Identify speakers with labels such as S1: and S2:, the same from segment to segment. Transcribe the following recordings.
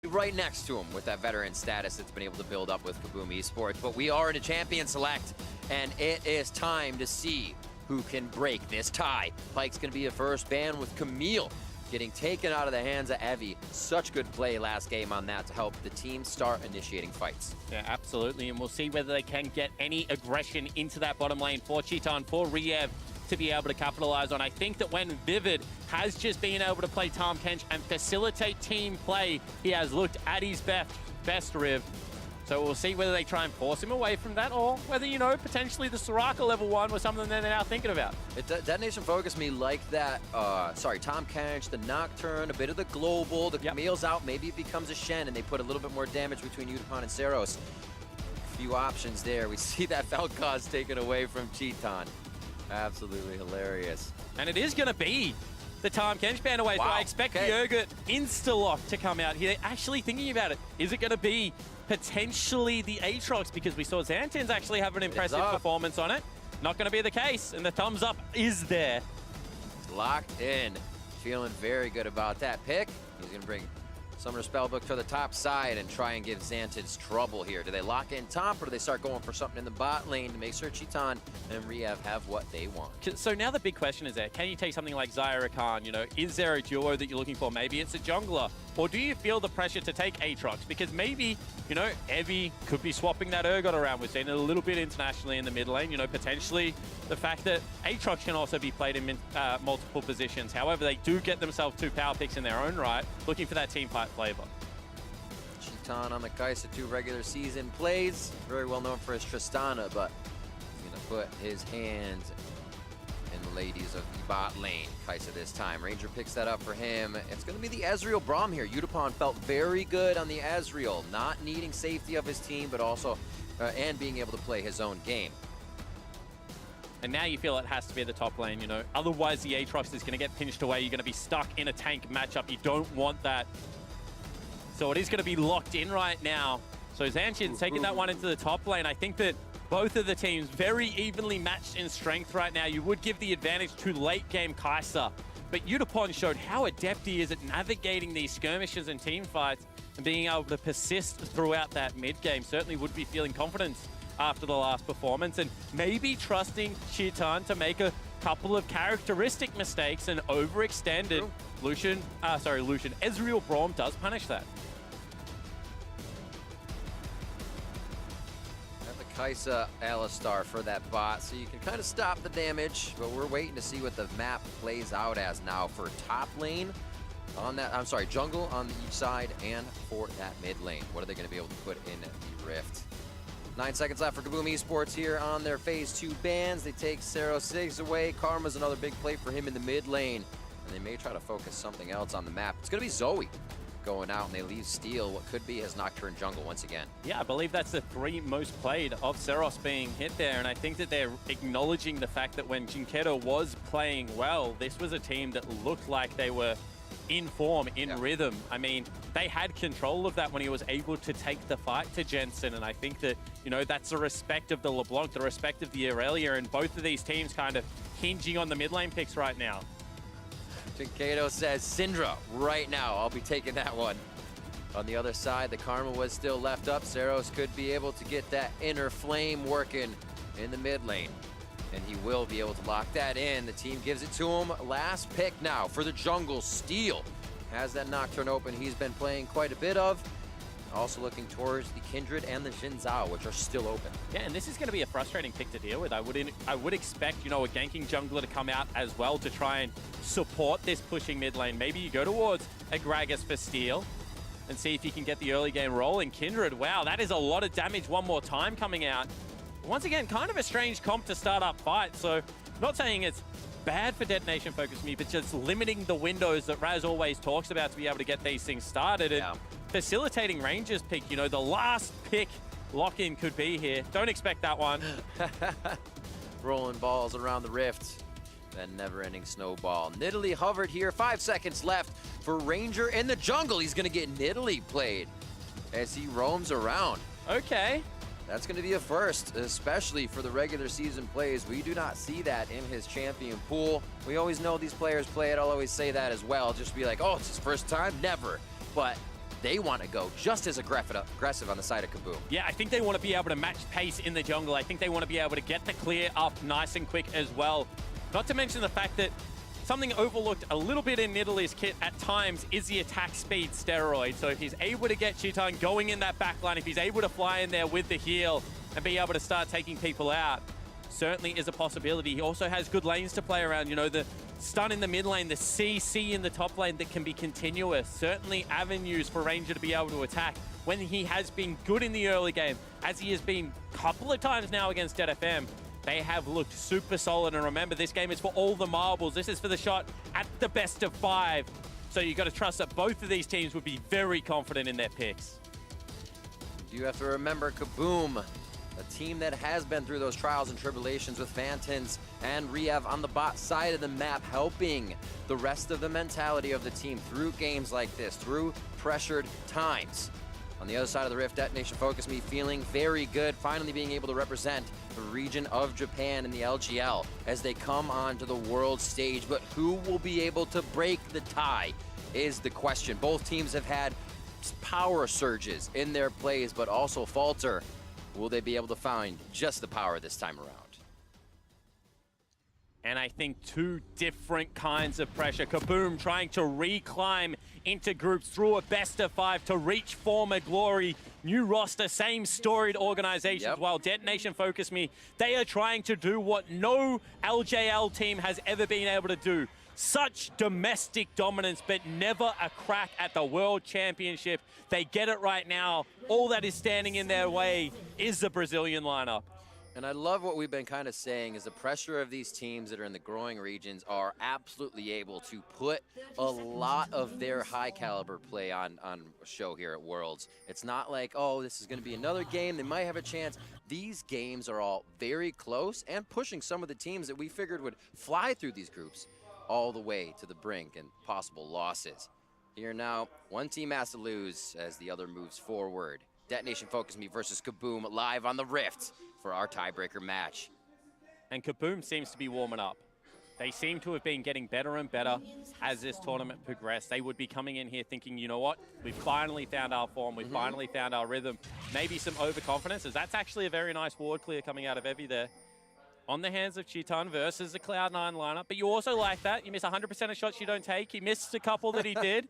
S1: right next to him with that veteran status that's been able to build up with KaBuM eSports. But we are in a champion select, and it is time to see who can break this tie. Pyke's going to be a first ban with Camille getting taken out of the hands of Evie. Such good play last game on that to help the team start initiating fights.
S2: Yeah, absolutely, and we'll see whether they can get any aggression into that bottom lane for Cheetan, for Riev to be able to capitalize on. I think that when Vivid has just been able to play Tahm Kench and facilitate team play, he has looked at his best Riv. So we'll see whether they try and force him away from that, or whether, you know, potentially the Soraka level 1 was something that they're now thinking about.
S1: DetonatioN FocusMe like that, Tahm Kench, the Nocturne, a bit of the Global, the Camille's out, maybe it becomes a Shen, and they put a little bit more damage between Udapon and Seros. A few options there. We see that Falcaz taken away from Cheetan. Absolutely hilarious.
S2: And it is going to be the Tahm Kench ban away, so I expect the Urgot insta-lock to come out here. Actually thinking about it, is it going to be potentially the Aatrox, because we saw Xantin's actually have an impressive performance on it? Not going to be the case, and the thumbs up is there.
S1: Locked in. Feeling very good about that pick. He's going to bring Summoner Spellbook to the top side and try and give Xantin's trouble here. Do they lock in top, or do they start going for something in the bot lane to make sure Cheetan and Riev have what they want?
S2: So now the big question is there, can you take something like Zyra Khan? You know, is there a duo that you're looking for? Maybe it's a jungler. Or do you feel the pressure to take Aatrox? Because maybe, you know, Evie could be swapping that Urgot around. We've seen it a little bit internationally in the mid lane. You know, potentially the fact that Aatrox can also be played in multiple positions. However, they do get themselves 2 power picks in their own right, looking for that team fight flavor.
S1: Cheetan on the Kai'Sa 2 regular season plays. Very well known for his Tristana, but he's going to put his hands in the ladies of the bot lane. Kai'Sa this time. Ranger picks that up for him. It's going to be the Ezreal Braum here. Udapon felt very good on the Ezreal, not needing safety of his team, but also, and being able to play his own game.
S2: And now you feel it has to be the top lane, you know. Otherwise, the Aatrox is going to get pinched away. You're going to be stuck in a tank matchup. You don't want that. So it is going to be locked in right now. So Xantin's taking that one into the top lane. I think that both of the teams very evenly matched in strength right now. You would give the advantage to late game Kai'Sa, but Udapon showed how adept he is at navigating these skirmishes and team fights and being able to persist throughout that mid game. Certainly would be feeling confidence after the last performance, and maybe trusting Cheetan to make a couple of characteristic mistakes and overextended. Ezreal Braum does punish that.
S1: Kai'Sa Alistar for that bot, so you can kind of stop the damage, but we're waiting to see what the map plays out as now for top lane on that, jungle on each side, and for that mid lane. What are they going to be able to put in the Rift? 9 seconds left for KaBuM eSports here on their phase 2 bans. They take Sero 6 away. Karma's another big play for him in the mid lane, and they may try to focus something else on the map. It's going to be Zoe going out, and they leave Steel what could be his Nocturne jungle once again. Yeah,
S2: I believe that's the 3 most played of Seros being hit there, and I think that they're acknowledging the fact that when Jinkedo was playing well, this was a team that looked like they were in form, in rhythm. I mean, they had control of that when he was able to take the fight to Jensen, and I think that, you know, that's the respect of the LeBlanc, the respect of the Aurelia, and both of these teams kind of hinging on the mid lane picks right now.
S1: Jinkedo says, Syndra, right now, I'll be taking that one. On the other side, the Karma was still left up. Seros could be able to get that inner flame working in the mid lane, and he will be able to lock that in. The team gives it to him. Last pick now for the jungle. Steel has that Nocturne open he's been playing quite a bit of. Also looking towards the Kindred and the Xin Zhao, which are still open.
S2: Yeah, and this is going to be a frustrating pick to deal with. I would expect, you know, a ganking jungler to come out as well to try and support this pushing mid lane. Maybe you go towards a Gragas for Steel and see if you can get the early game rolling. Kindred, wow, that is a lot of damage one more time coming out. Once again, kind of a strange comp to start up fight, so not saying it's bad for DetonatioN FocusMe, but just limiting the windows that Raz always talks about to be able to get these things started. And facilitating Rangers pick, you know, the last pick lock-in could be here. Don't expect that one.
S1: Rolling balls around the Rift. That never-ending snowball. Nidalee hovered here. 5 seconds left for Ranger in the jungle. He's going to get Nidalee played as he roams around.
S2: Okay.
S1: That's going to be a first, especially for the regular season plays. We do not see that in his champion pool. We always know these players play it. I'll always say that as well. Just be like, oh, it's his first time? Never. But they want to go just as aggressive on the side of KaBuM.
S2: Yeah, I think they want to be able to match pace in the jungle. I think they want to be able to get the clear up nice and quick as well. Not to mention the fact that something overlooked a little bit in Nidalee's kit at times is the attack speed steroid. So if he's able to get Cheetan going in that backline, if he's able to fly in there with the heal and be able to start taking people out, certainly is a possibility. He also has good lanes to play around. You know, the stun in the mid lane, the CC in the top lane that can be continuous. Certainly avenues for Ranger to be able to attack when he has been good in the early game, as he has been a couple of times now against DFM. They have looked super solid, and remember, this game is for all the marbles. This is for the shot at the best of 5. So you've got to trust that both of these teams would be very confident in their picks.
S1: You have to remember KaBuM, a team that has been through those trials and tribulations with Phantoms and Riev on the bot side of the map, helping the rest of the mentality of the team through games like this, through pressured times. On the other side of the rift, DetonatioN FocusMe feeling very good, finally being able to represent the region of Japan in the LGL as they come onto the world stage. But who will be able to break the tie is the question. Both teams have had power surges in their plays, but also falter. Will they be able to find just the power this time around?
S2: And I think two different kinds of pressure. KaBuM trying to reclimb into groups through a best of 5 to reach former glory. New roster, same storied organizations. While DetonatioN FocusMe, they are trying to do what no LJL team has ever been able to do. Such domestic dominance, but never a crack at the World Championship. They get it right now. All that is standing in their way is the Brazilian lineup.
S1: And I love what we've been kind of saying is the pressure of these teams that are in the growing regions are absolutely able to put a lot of their high caliber play on show here at Worlds. It's not like, oh, this is going to be another game, they might have a chance. These games are all very close and pushing some of the teams that we figured would fly through these groups all the way to the brink and possible losses. Here now, one team has to lose as the other moves forward. DetonatioN FocusMe versus KaBuM live on the Rift for our tiebreaker match.
S2: And KaBuM seems to be warming up. They seem to have been getting better and better as this tournament progressed. They would be coming in here thinking, you know what, we've finally found our form, we've finally found our rhythm. Maybe some overconfidence, as that's actually a very nice ward clear coming out of Evie there. On the hands of Cheetan versus the Cloud9 lineup. But you also like that. You miss 100% of shots you don't take. He missed a couple that he did,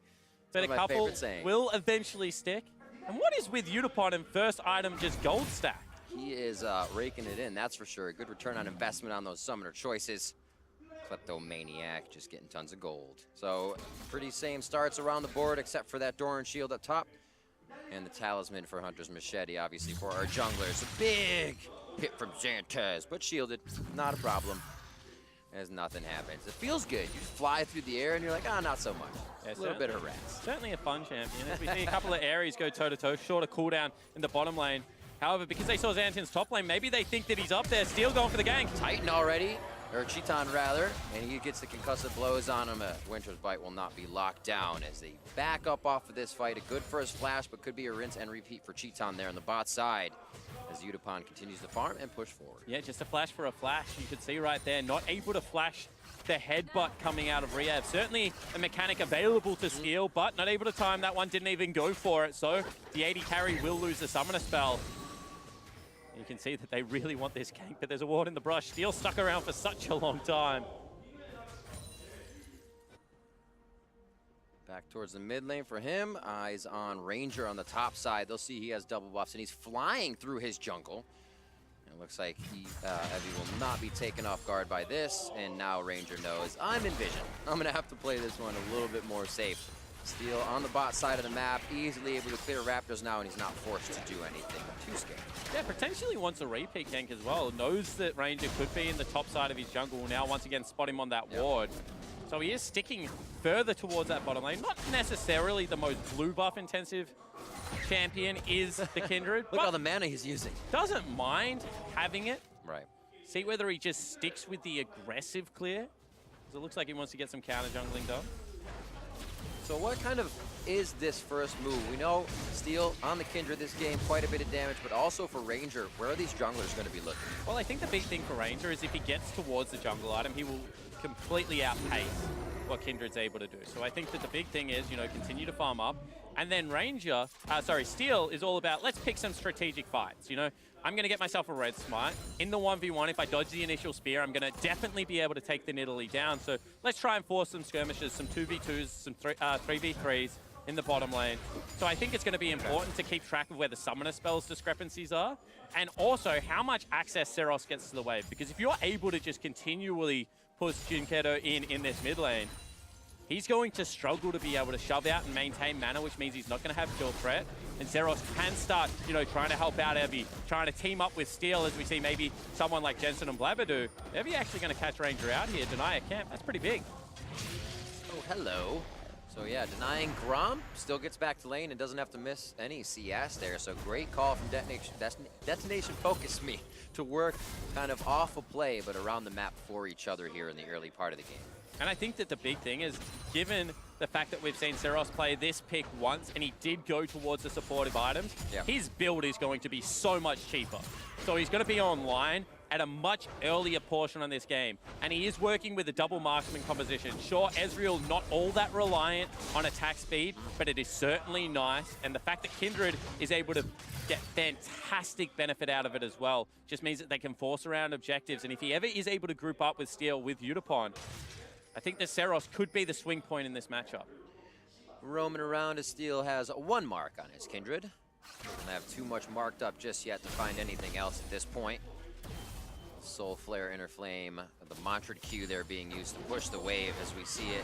S2: but a couple will eventually stick. And what is with Udapon and first item just gold stack?
S1: He is raking it in, that's for sure. A good return on investment on those summoner choices. Kleptomaniac just getting tons of gold. So pretty same starts around the board except for that Doran shield up top. And the talisman for Hunter's Machete, obviously, for our junglers. A big hit from Xantez, but shielded, not a problem. As nothing happens. It feels good. You fly through the air and you're like, ah, not so much. Yeah, a little bit of harass.
S2: Certainly a fun champion. As we see a couple of Aries go toe-to-toe, shorter cooldown in the bottom lane. However, because they saw Xantin's top lane, maybe they think that he's up there. Steel going for the gank.
S1: Titan already, or Cheetan rather, and he gets the concussive blows on him. Winter's Bite will not be locked down as they back up off of this fight. A good first flash, but could be a rinse and repeat for Cheetan there on the bot side as Udapon continues to farm and push forward.
S2: Yeah, just a flash for a flash. You could see right there, not able to flash the headbutt coming out of Riev. Certainly a mechanic available to steal, but not able to time that one, didn't even go for it. So the 80 carry will lose the summoner spell. You can see that they really want this gank, but there's a ward in the brush. Steel stuck around for such a long time.
S1: Back towards the mid lane for him. Eyes on Ranger on the top side. They'll see he has double buffs, and he's flying through his jungle. And it looks like Evie will not be taken off guard by this, and now Ranger knows, I'm in vision. I'm going to have to play this one a little bit more safe. Steel on the bot side of the map, easily able to clear Raptors now, and he's not forced to do anything too scary.
S2: Yeah, potentially wants a repeat gank as well. Knows that Ranger could be in the top side of his jungle. Now, once again, spot him on that ward. So he is sticking further towards that bottom lane. Not necessarily the most blue buff intensive champion is the Kindred.
S1: Look at all the mana he's using.
S2: Doesn't mind having it.
S1: Right.
S2: See whether he just sticks with the aggressive clear. Because it looks like he wants to get some counter jungling done.
S1: So what kind of is this first move? We know Steel on the Kindred this game, quite a bit of damage, but also for Ranger, where are these junglers going to be looking?
S2: Well, I think the big thing for Ranger is if he gets towards the jungle item, he will completely outpace what Kindred's able to do. So I think that the big thing is, you know, continue to farm up And then Steel is all about, let's pick some strategic fights, you know? I'm going to get myself a red smite. In the 1v1, if I dodge the initial spear, I'm going to definitely be able to take the Nidalee down. So let's try and force some skirmishes, some 2v2s, some 3v3s in the bottom lane. So I think it's going to be important to keep track of where the summoner spells discrepancies are, and also how much access Seros gets to the wave. Because if you're able to just continually push Jinkedo in this mid lane, he's going to struggle to be able to shove out and maintain mana, which means he's not going to have kill threat. And Zeros can start, you know, trying to help out Evie, trying to team up with Steel, as we see maybe someone like Jensen and Blabber do. Evie actually going to catch Ranger out here, deny a camp. That's pretty big.
S1: Oh, hello. So yeah, denying Grom, still gets back to lane and doesn't have to miss any CS there. So great call from DetonatioN FocusMe to work kind of off a play, but around the map for each other here in the early part of the game.
S2: And I think that the big thing is, given the fact that we've seen Seros play this pick once, and he did go towards the supportive items, his build is going to be so much cheaper. So he's going to be online at a much earlier portion on this game. And he is working with a double marksman composition. Sure, Ezreal not all that reliant on attack speed, but it is certainly nice. And the fact that Kindred is able to get fantastic benefit out of it as well just means that they can force around objectives. And if he ever is able to group up with Steel, with Udapon, I think that Seros could be the swing point in this matchup.
S1: Roaming around as Steel has 1 mark on his Kindred. Doesn't have too much marked up just yet to find anything else at this point. Soul Flare, Inner Flame, the Mantrid Q there being used to push the wave as we see it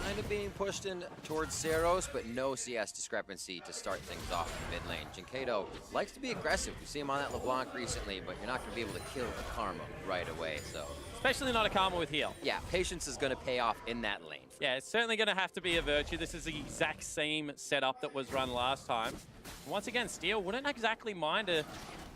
S1: kind of being pushed in towards Seros, but no CS discrepancy to start things off in mid lane. Jinkedo likes to be aggressive. We see him on that LeBlanc recently, but you're not going to be able to kill the Karma right away. So,
S2: especially not a Karma with heal.
S1: Yeah, patience is going to pay off in that lane.
S2: Yeah, it's certainly going to have to be a virtue. This is the exact same setup that was run last time. Once again, Steel wouldn't exactly mind a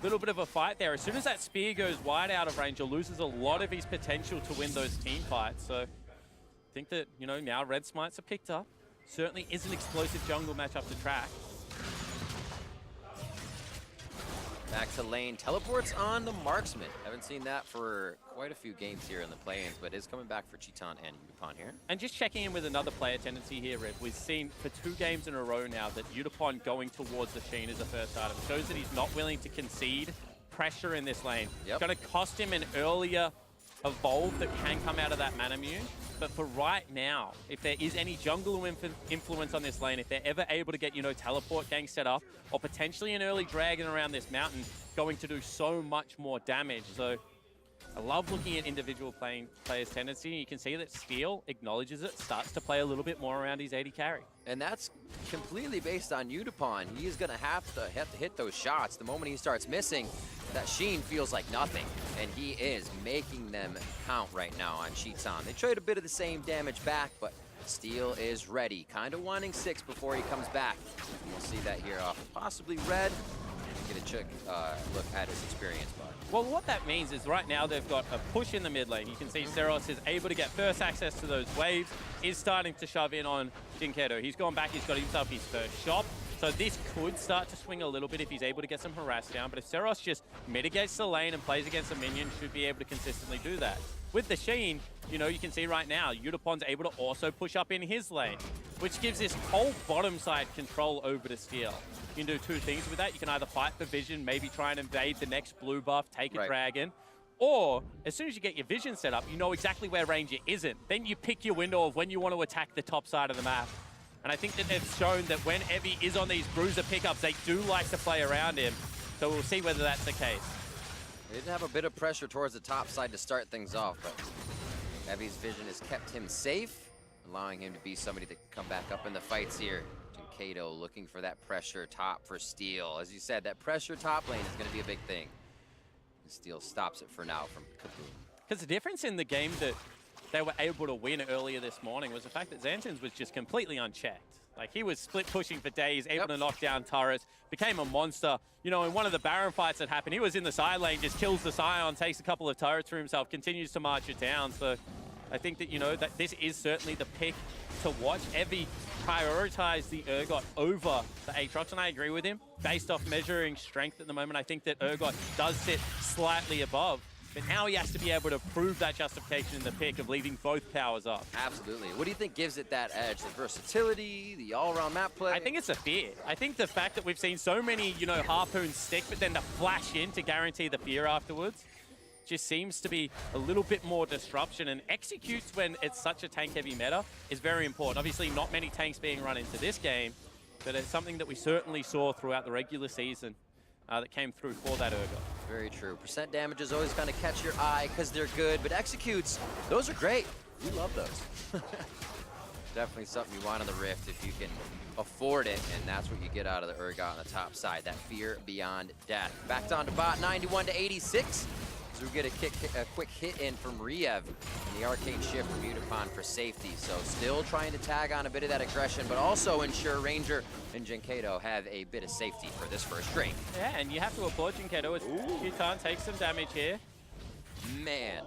S2: little bit of a fight there. As soon as that spear goes wide out of range, he loses a lot of his potential to win those team fights. So I think that, you know, now red smites are picked up. Certainly is an explosive jungle matchup to track.
S1: Back to lane. Teleports on the marksman. Haven't seen that for quite a few games here in the play-ins, but is coming back for Cheeton and Udapon here.
S2: And just checking in with another player tendency here, Riv. We've seen for 2 games in a row now that Udapon going towards the Sheen as a first item shows that he's not willing to concede pressure in this lane. It's going to cost him an earlier evolve that can come out of that Manamune. But for right now, if there is any jungle influence on this lane, if they're ever able to get, you know, teleport gang set up, or potentially an early dragon around this mountain, going to do so much more damage. So I love looking at individual players' tendency. You can see that Steel acknowledges it, starts to play a little bit more around his 80 carry.
S1: And that's completely based on Udapon. He's going to have to hit those shots. The moment he starts missing, that Sheen feels like nothing. And he is making them count right now on Cheeton. They trade a bit of the same damage back, but Steel is ready. Kind of wanting 6 before he comes back. And we'll see that here off possibly red. Get a look at his experience bar.
S2: Well, what that means is right now they've got a push in the mid lane. You can see Seros is able to get first access to those waves, is starting to shove in on Jinkedo. He's gone back, he's got himself his first shop. So this could start to swing a little bit if he's able to get some harass down. But if Seros just mitigates the lane and plays against a minion, should be able to consistently do that. With the Sheen, you know, you can see right now, Udapon's able to also push up in his lane, which gives this whole bottom side control over to Steel. You can do 2 things with that. You can either fight for vision, maybe try and invade the next blue buff, take a dragon, or as soon as you get your vision set up, you know exactly where Ranger isn't. Then you pick your window of when you want to attack the top side of the map. And I think that they've shown that when Evie is on these bruiser pickups, they do like to play around him. So we'll see whether that's the case.
S1: They did have a bit of pressure towards the top side to start things off, but Evie's vision has kept him safe, allowing him to be somebody to come back up in the fights here. Jinkedo looking for that pressure top for Steel. As you said, that pressure top lane is going to be a big thing. Steel stops it for now from KaBuM.
S2: Because the difference in the game that they were able to win earlier this morning was the fact that Xantins was just completely unchecked. Like, he was split pushing for days, able to knock down turrets, became a monster. You know, in one of the Baron fights that happened, he was in the side lane, just kills the Scion, takes a couple of turrets for himself, continues to march it down. So I think that, you know, that this is certainly the pick to watch. Evie prioritized the Urgot over the Aatrox, and I agree with him. Based off measuring strength at the moment, I think that Urgot does sit slightly above. But now he has to be able to prove that justification in the pick of leaving both powers up.
S1: Absolutely. What do you think gives it that edge? The versatility, the all-around map play?
S2: I think it's a fear. I think the fact that we've seen so many, you know, harpoons stick, but then to flash in to guarantee the fear afterwards, just seems to be a little bit more disruption, and executes when it's such a tank-heavy meta is very important. Obviously, not many tanks being run into this game, but it's something that we certainly saw throughout the regular season that came through for that Urgot.
S1: Very true. Percent damage is always kind of catch your eye because they're good, but executes, those are great. We love those. Definitely something you want on the Rift if you can afford it, and that's what you get out of the Urgot on the top side, that fear beyond death. Back down to bot, 91 to 86. So we get a quick hit in from Riev, and the arcane shift from Udapon for safety. So still trying to tag on a bit of that aggression, but also ensure Ranger and Jinkato have a bit of safety for this first drink.
S2: Yeah, and you have to applaud Jinkato as Cheetan takes some damage here.
S1: Man,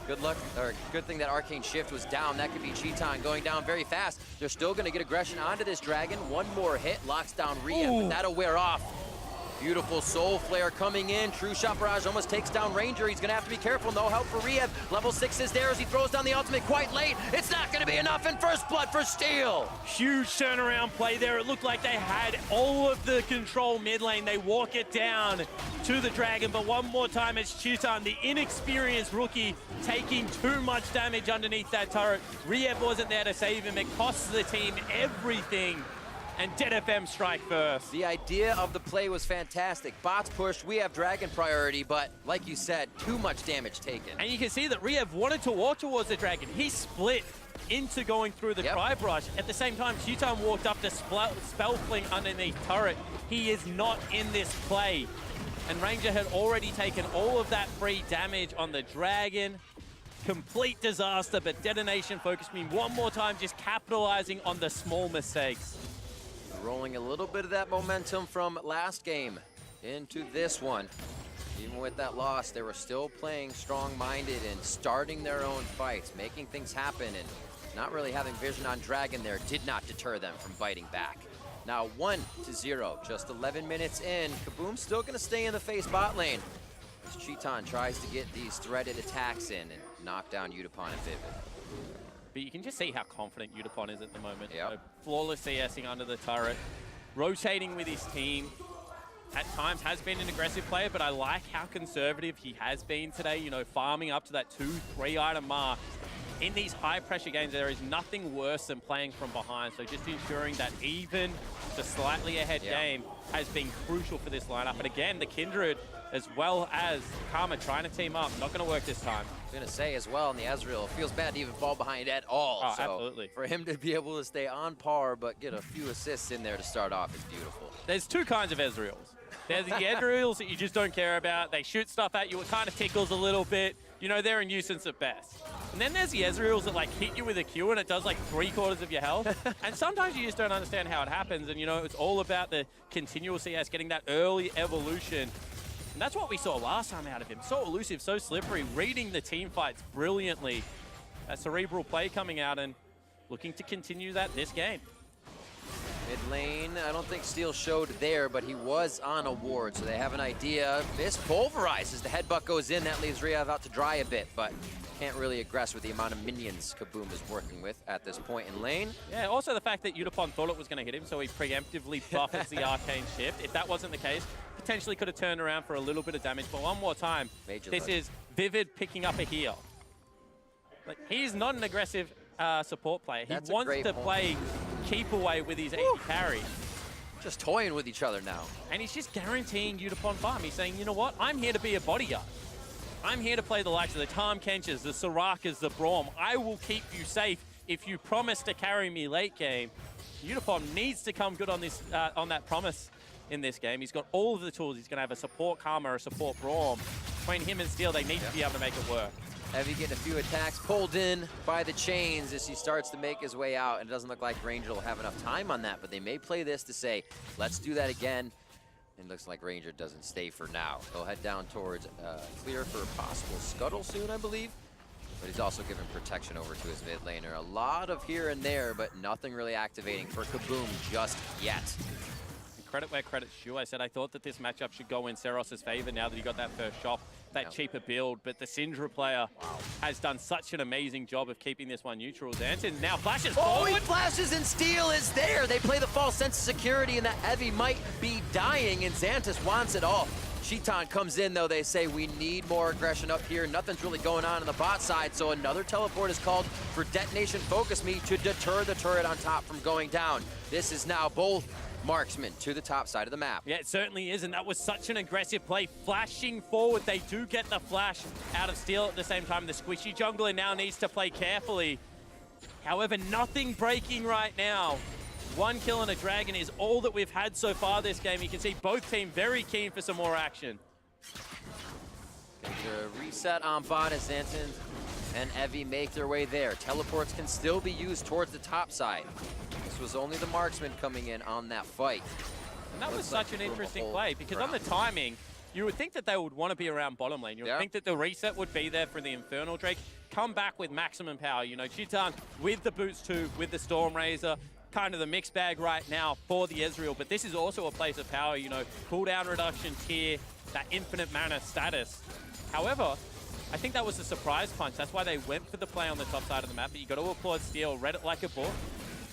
S1: good luck, or good thing that arcane shift was down. That could be Cheetan going down very fast. They're still gonna get aggression onto this dragon. One more hit locks down Riev, but that'll wear off. Beautiful Soul Flare coming in. True Shot Barrage almost takes down Ranger. He's going to have to be careful. No help for Riev. Level 6 is there as he throws down the ultimate quite late. It's not going to be enough in first blood for Steel.
S2: Huge turnaround play there. It looked like they had all of the control mid lane. They walk it down to the Dragon, but one more time it's Cheetan, the inexperienced rookie, taking too much damage underneath that turret. Riev wasn't there to save him. It costs the team everything. And DFM strike first.
S1: The idea of the play was fantastic. Bots pushed, we have Dragon priority, but like you said, too much damage taken.
S2: And you can see that Riev wanted to walk towards the Dragon. He split into going through the Cry Brush. At the same time, Cheetan walked up to Spell Fling underneath turret. He is not in this play. And Ranger had already taken all of that free damage on the Dragon. Complete disaster, but DetonatioN FocusMe one more time, just capitalizing on the small mistakes.
S1: Rolling a little bit of that momentum from last game into this one. Even with that loss, they were still playing strong-minded and starting their own fights, making things happen, and not really having vision on Dragon there did not deter them from biting back. Now 1-0, just 11 minutes in. KaBuM still gonna stay in the face bot lane as Cheetan tries to get these threaded attacks in and knock down Udapon and Vivid.
S2: But you can just see how confident Udapon is at the moment.
S1: Yep.
S2: You know, flawless CSing under the turret, rotating with his team. At times has been an aggressive player, but I like how conservative he has been today, you know, farming up to that 2-3 item mark. In these high pressure games, there is nothing worse than playing from behind. So just ensuring that even the slightly ahead game has been crucial for this lineup. And again, the Kindred as well as Karma trying to team up. Not going to work this time.
S1: I was going to say as well in the Ezreal, it feels bad to even fall behind at all.
S2: Oh,
S1: so
S2: absolutely.
S1: For him to be able to stay on par but get a few assists in there to start off is beautiful.
S2: There's two kinds of Ezreals. There's the Ezreals that you just don't care about. They shoot stuff at you. It kind of tickles a little bit. You know, they're a nuisance at best. And then there's the Ezreals that like hit you with a Q and it does like 3/4 of your health. And sometimes you just don't understand how it happens. And you know, it's all about the continual CS, getting that early evolution. And that's what we saw last time out of him. So elusive, so slippery, reading the team fights brilliantly. That cerebral play coming out and looking to continue that this game.
S1: Mid lane, I don't think Steel showed there, but he was on a ward, so they have an idea. This pulverizes, the headbutt goes in, that leaves Riev out to dry a bit, but can't really aggress with the amount of minions KaBuM is working with at this point in lane.
S2: Yeah, also the fact that Udapon thought it was going to hit him, so he preemptively buffers the arcane shift. If that wasn't the case, potentially could have turned around for a little bit of damage, but one more time, this is Vivid picking up a heal. Like, he's not an aggressive support player. He wants to play keep away with his AD carry.
S1: Just toying with each other now.
S2: And he's just guaranteeing Udapon farm. He's saying, you know what? I'm here to be a bodyguard. I'm here to play the likes of the Tahm Kenches, the Sorakas, the Braum. I will keep you safe if you promise to carry me late game. Udapon needs to come good on this on that promise in this game. He's got all of the tools. He's going to have a support Karma, a support Braum. Between him and Steel, they need to be able to make it work.
S1: Heavy getting a few attacks pulled in by the chains as he starts to make his way out. And it doesn't look like Ranger will have enough time on that, but they may play this to say, let's do that again. It looks like Ranger doesn't stay for now. He'll head down towards clear for a possible scuttle soon, I believe. But he's also giving protection over to his mid laner. A lot of here and there, but nothing really activating for KaBuM just yet.
S2: credit where credit's due. I said I thought that this matchup should go in Seros's favor now that he got that first shot, that cheaper build. But the Syndra player has done such an amazing job of keeping this one neutral. Xanten now flashes forward.
S1: He flashes and Steel is there. They play the false sense of security and that Evie might be dying and Xantus wants it all. Cheaton comes in though, they say we need more aggression up here. Nothing's really going on the bot side, so another teleport is called for DetonatioN FocusMe to deter the turret on top from going down. This is now both marksmen to the top side of the map.
S2: Yeah, it certainly is, and that was such an aggressive play. Flashing forward, they do get the flash out of Steel at the same time. The squishy jungler now needs to play carefully. However, nothing breaking right now. 1 kill and a dragon is all that we've had so far this game. You can see both teams very keen for some more action.
S1: The reset on bot as Xanten and Evie make their way there. Teleports can still be used towards the top side. This was only the marksman coming in on that fight.
S2: And that was such an interesting play because on the timing, you would think that they would want to be around bottom lane. You would think that the reset would be there for the Infernal Drake. Come back with maximum power. You know, Cheaton with the boots too, with the Storm Razor. Kind of the mixed bag right now for the Ezreal, but this is also a place of power, you know, cooldown reduction tier, that infinite mana status. However, I think that was a surprise punch. That's why they went for the play on the top side of the map, but you got to applaud Steel, read it like a book,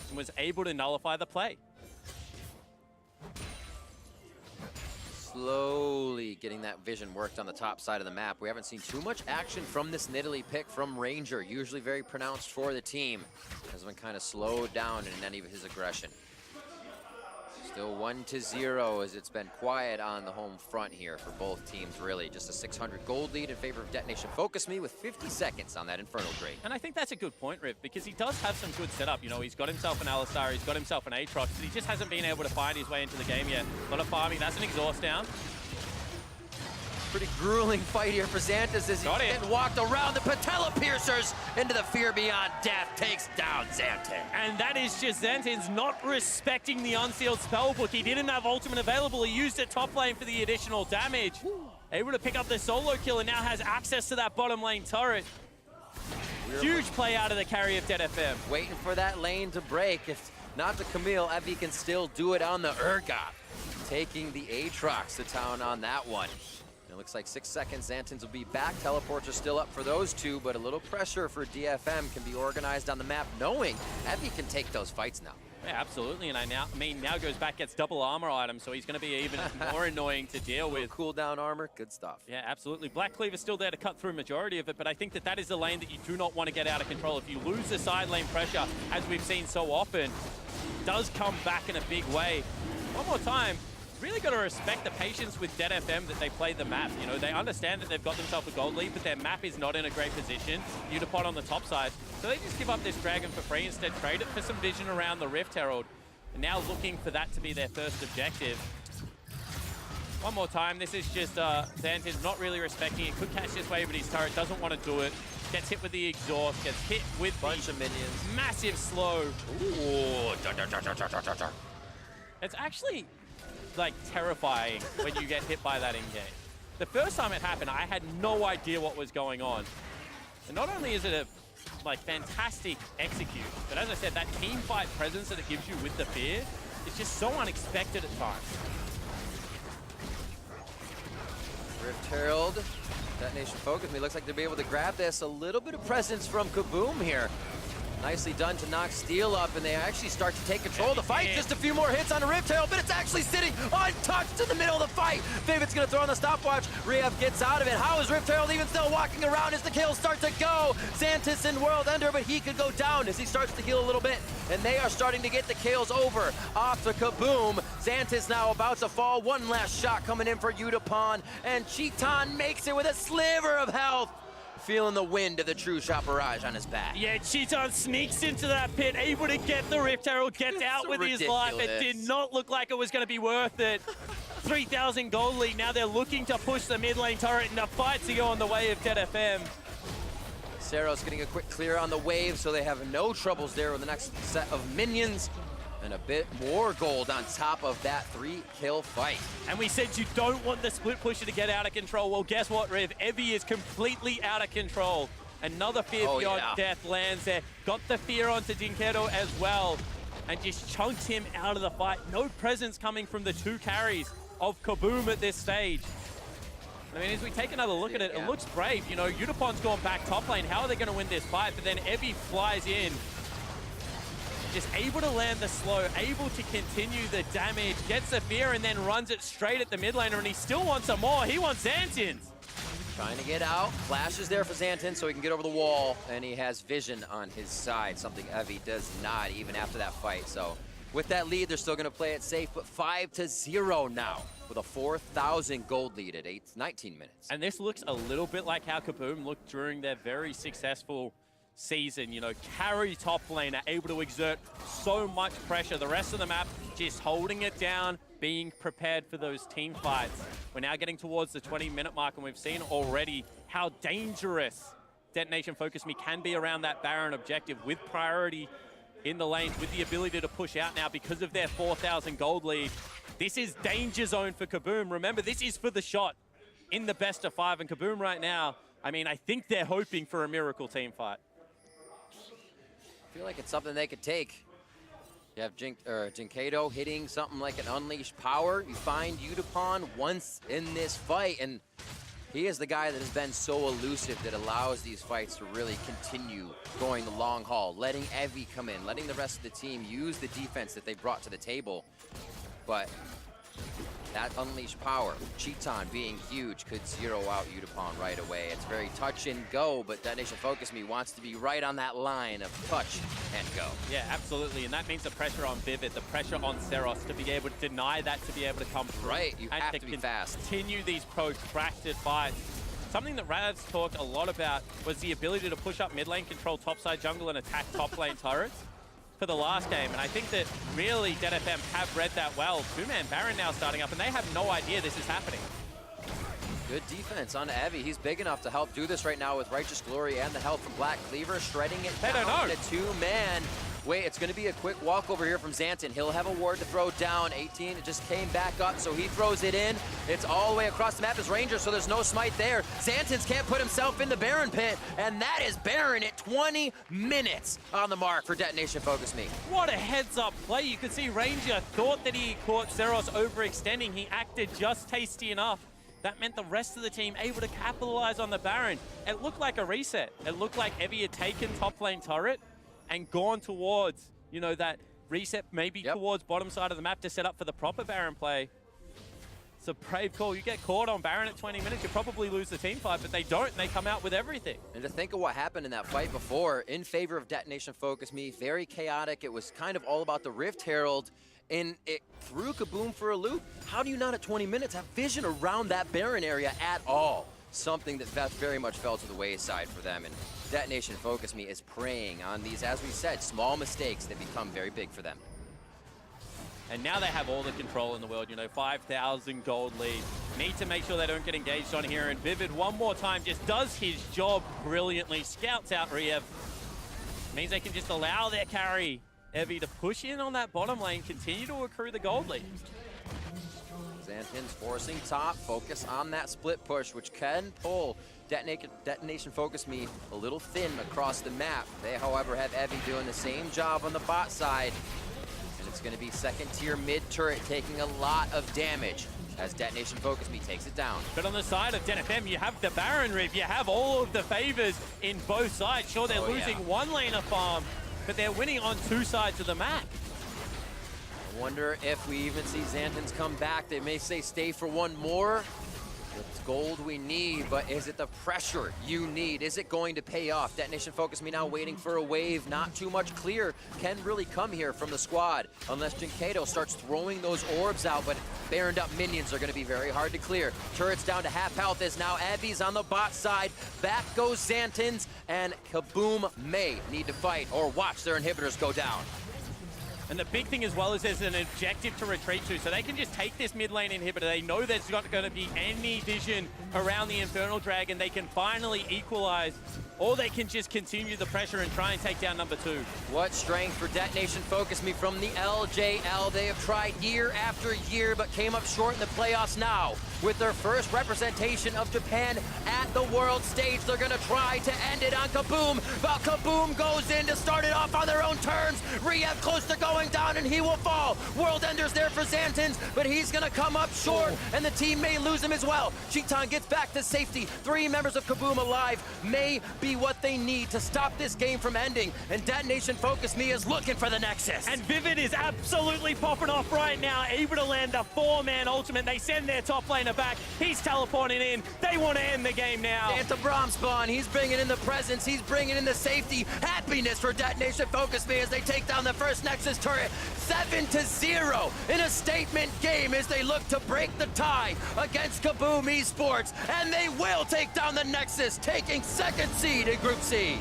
S2: and was able to nullify the play.
S1: Slowly getting that vision worked on the top side of the map. We haven't seen too much action from this Nidalee pick from Ranger, usually very pronounced for the team. Has been kind of slowed down in any of his aggression. Still 1-0 as it's been quiet on the home front here for both teams, really. Just a 600 gold lead in favor of DetonatioN FocusMe with 50 seconds on that Infernal Drake.
S2: And I think that's a good point, Riv, because he does have some good setup. You know, he's got himself an Alistar, he's got himself an Aatrox, but he just hasn't been able to find his way into the game yet. A lot of farming, that's an exhaust down.
S1: Pretty grueling fight here for Xantus as he's getting walked around. The patella piercers into the fear beyond death takes down Xanten.
S2: And that is just Xanten's not respecting the unsealed spellbook. He didn't have ultimate available. He used it top lane for the additional damage. Able to pick up the solo kill and now has access to that bottom lane turret. Huge play out of the carry of DFM.
S1: Waiting for that lane to break. If not the Camille, Evie can still do it on the Urgot. Taking the Aatrox to town on that one. It looks like 6 seconds, Xanten's will be back. Teleports are still up for those two, but a little pressure for DFM can be organized on the map, knowing Evie can take those fights now.
S2: Yeah, absolutely, and now goes back, gets double armor items, so he's going to be even more annoying to deal with.
S1: Cooldown armor, good stuff.
S2: Yeah, absolutely. Black Cleaver's still there to cut through majority of it, but I think that is a lane that you do not want to get out of control. If you lose the side lane pressure, as we've seen so often, it does come back in a big way. One more time. Really got to respect the patience with DFM that they play the map. You know, they understand that they've got themselves a gold lead, but their map is not in a great position. Utapod on the top side. So they just give up this dragon for free, instead trade it for some vision around the Rift Herald. And now looking for that to be their first objective. One more time, this is just Xanten's not really respecting it. Could catch this wave, but his turret doesn't want to do it. Gets hit with the exhaust, gets hit with
S1: bunch of minions.
S2: Massive slow.
S1: Ooh.
S2: It's actually like terrifying when you get hit by that in-game. The first time it happened, I had no idea what was going on. And not only is it a fantastic execute, but as I said, that team fight presence that it gives you with the fear is just so unexpected at times.
S1: Rift Herald, DetonatioN FocusMe looks like they'll be able to grab this. A little bit of presence from KaBuM here. Nicely done to knock Steel up, and they actually start to take control of the fight. Just a few more hits on a Rift Herald, but it's actually sitting untouched in the middle of the fight. Favorite's gonna throw on the stopwatch. Riev gets out of it. How is Rift Herald even still walking around as the kills start to go? Xantus in World Ender, but he could go down as he starts to heal a little bit. And they are starting to get the kills over. Off to KaBuM. Xantus now about to fall. One last shot coming in for Utapon, and Cheaton makes it with a sliver of health. Feeling the wind of the true shot barrage on his back.
S2: Yeah, Cheaton sneaks into that pit, able to get the Rift Herald, gets out with his life. It did not look like it was going to be worth it. 3,000 gold lead. Now they're looking to push the mid lane turret, and the fight to go on the way of DFM.
S1: Ceros getting a quick clear on the wave, so they have no troubles there with the next set of minions. And a bit more gold on top of that 3-kill fight.
S2: And we said you don't want the split pusher to get out of control. Well, guess what, Riv? Evie is completely out of control. Another fear beyond death lands there. Got the fear onto Dinkedo as well. and just chunks him out of the fight. No presence coming from the 2 carries of KaBuM at this stage. I mean, as we take another look at it, it looks brave. You know, Udapon's gone back top lane. How are they going to win this fight? But then Evie flies in. Just able to land the slow, able to continue the damage, gets the fear, and then runs it straight at the mid laner, and he still wants some more. He wants Xantins.
S1: Trying to get out. Flash is there for Xantins so he can get over the wall, and he has vision on his side, something Evie does not even after that fight. So with that lead, they're still going to play it safe, but 5-0 now with a 4,000 gold lead at 19 minutes.
S2: And this looks a little bit like how KaBuM looked during their very successful season. You know, carry top lane, are able to exert so much pressure. The rest of the map just holding it down, being prepared for those team fights. We're now getting towards the 20-minute mark, and we've seen already how dangerous DetonatioN FocusMe can be around that Baron objective with priority in the lane, with the ability to push out now because of their 4,000 gold lead. This is danger zone for KaBuM. Remember, this is for the shot in the best of 5, and KaBuM right now, I mean, I think they're hoping for a miracle team fight.
S1: I feel like it's something they could take. You have Jinkato hitting something like an unleashed power. You find Udapon once in this fight, and he is the guy that has been so elusive that allows these fights to really continue going the long haul, letting Evie come in, letting the rest of the team use the defense that they brought to the table. But that unleashed power, Cheaton being huge, could zero out Udapon right away. It's very touch and go, but DetonatioN FocusMe wants to be right on that line of touch and go.
S2: Yeah, absolutely, and that means the pressure on Vivid, the pressure on Seros to be able to deny that, to be able to come through.
S1: Right, you have to be fast.
S2: Continue these protracted fights. Something that Ravs talked a lot about was the ability to push up mid lane, control topside jungle, and attack top lane turrets for the last game. And I think that really DFM have read that well. 2-man Baron now starting up, and they have no idea this is happening.
S1: Good defense on Evie. He's big enough to help do this right now with Righteous Glory and the help from Black Cleaver, shredding it down to 2-man. Wait, it's going to be a quick walkover here from Xantin. He'll have a ward to throw down. 18, it just came back up, so he throws it in. It's all the way across the map as Ranger, so there's no smite there. Xantins can't put himself in the Baron pit, and that is Baron at 20 minutes on the mark for DetonatioN FocusMe.
S2: What a heads-up play. You could see Ranger thought that he caught Seros overextending. He acted just tasty enough. That meant the rest of the team able to capitalize on the Baron. It looked like a reset. It looked like Evie had taken top lane turret and gone towards, you know, that reset maybe towards bottom side of the map to set up for the proper Baron play. It's a brave call. You get caught on Baron at 20 minutes, you probably lose the team fight, but they don't, and they come out with everything.
S1: And to think of what happened in that fight before, in favor of DetonatioN FocusMe, very chaotic. It was kind of all about the Rift Herald, and it threw KaBuM for a loop. How do you not at 20 minutes have vision around that Baron area at all? Something that very much fell to the wayside for them, and DetonatioN FocusMe is preying on these, as we said, small mistakes that become very big for them.
S2: And now they have all the control in the world, you know, 5,000 gold lead. Need to make sure they don't get engaged on here, and Vivid one more time just does his job brilliantly, scouts out Riev. Means they can just allow their carry, Evie, to push in on that bottom lane, continue to accrue the gold lead.
S1: Xantin's forcing top, focus on that split push, which can pull DetonatioN FocusMe a little thin across the map. They, however, have Evie doing the same job on the bot side. And it's going to be second tier mid turret taking a lot of damage as DetonatioN FocusMe takes it down.
S2: But on the side of DFM, you have the Baron Riv, you have all of the favors in both sides. Sure, they're losing one laner farm, but they're winning on 2 sides of the map.
S1: I wonder if we even see Xantins come back. They may say stay for one more. It's gold we need, but is it the pressure you need? Is it going to pay off? DetonatioN FocusMe now waiting for a wave. Not too much clear can really come here from the squad unless Jinkato starts throwing those orbs out, but Baroned up minions are going to be very hard to clear. Turret's down to half health as now Evie's on the bot side. Back goes Xantins, and KaBuM may need to fight or watch their inhibitors go down.
S2: And the big thing as well is there's an objective to retreat to, so they can just take this mid lane inhibitor. They know there's not going to be any vision around the Infernal Dragon. They can finally equalize or they can just continue the pressure and try and take down number 2.
S1: What strength for DetonatioN FocusMe from the LJL. They have tried year after year, but came up short in the playoffs now. With their first representation of Japan at the world stage, they're gonna try to end it on KaBuM, but KaBuM goes in to start it off on their own terms. Riev close to going down, and he will fall. World Ender's there for Xantins, but he's gonna come up short, and the team may lose him as well. Cheetan gets back to safety. 3 members of KaBuM alive may be what they need to stop this game from ending, and DetonatioN FocusMe is looking for the Nexus.
S3: And Vivid is absolutely popping off right now, able to land a 4-man ultimate. They send their top laner back. He's teleporting in. They want to end the game now.
S1: Santa Braum spawn. He's bringing in the presence. He's bringing in the safety. Happiness for DetonatioN FocusMe as they take down the first Nexus turret. 7-0 in a statement game as they look to break the tie against KaBuM eSports. And they will take down the Nexus, taking 2nd seed in Group C.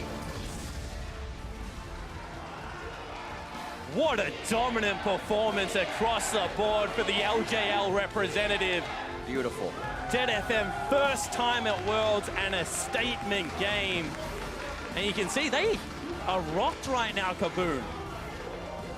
S3: What a dominant performance across the board for the LJL representative.
S1: Beautiful.
S3: DFM first time at Worlds and a statement game. And you can see they are rocked right now, KaBuM.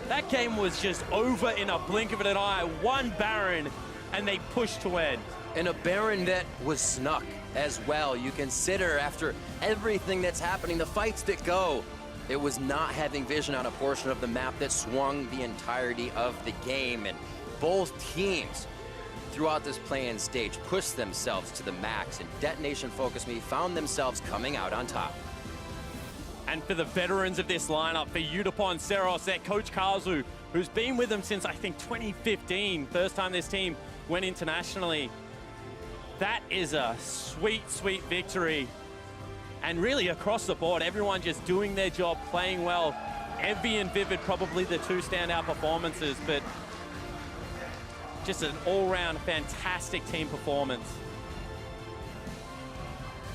S3: That game was just over in a blink of an eye. 1 Baron, and they pushed to end.
S1: And a Baron that was snuck as well. You consider after everything that's happening, the fights that go, it was not having vision on a portion of the map that swung the entirety of the game. And both teams throughout this play-in stage pushed themselves to the max, and DetonatioN FocusMe found themselves coming out on top.
S2: And for the veterans of this lineup, for Udapon, Seros, their coach Kazu, who's been with them since I think 2015, first time this team went internationally. That is a sweet, sweet victory. And really across the board, everyone just doing their job, playing well. Envy and Vivid probably the 2 standout performances, but just an all-round fantastic team performance.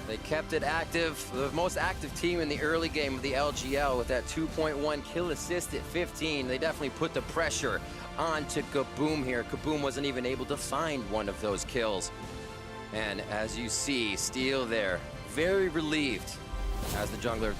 S1: They kept it active, the most active team in the early game of the LGL with that 2.1 kill assist at 15. They definitely put the pressure onto KaBuM here. KaBuM wasn't even able to find one of those kills. And as you see, Steel there, very relieved as the jungler of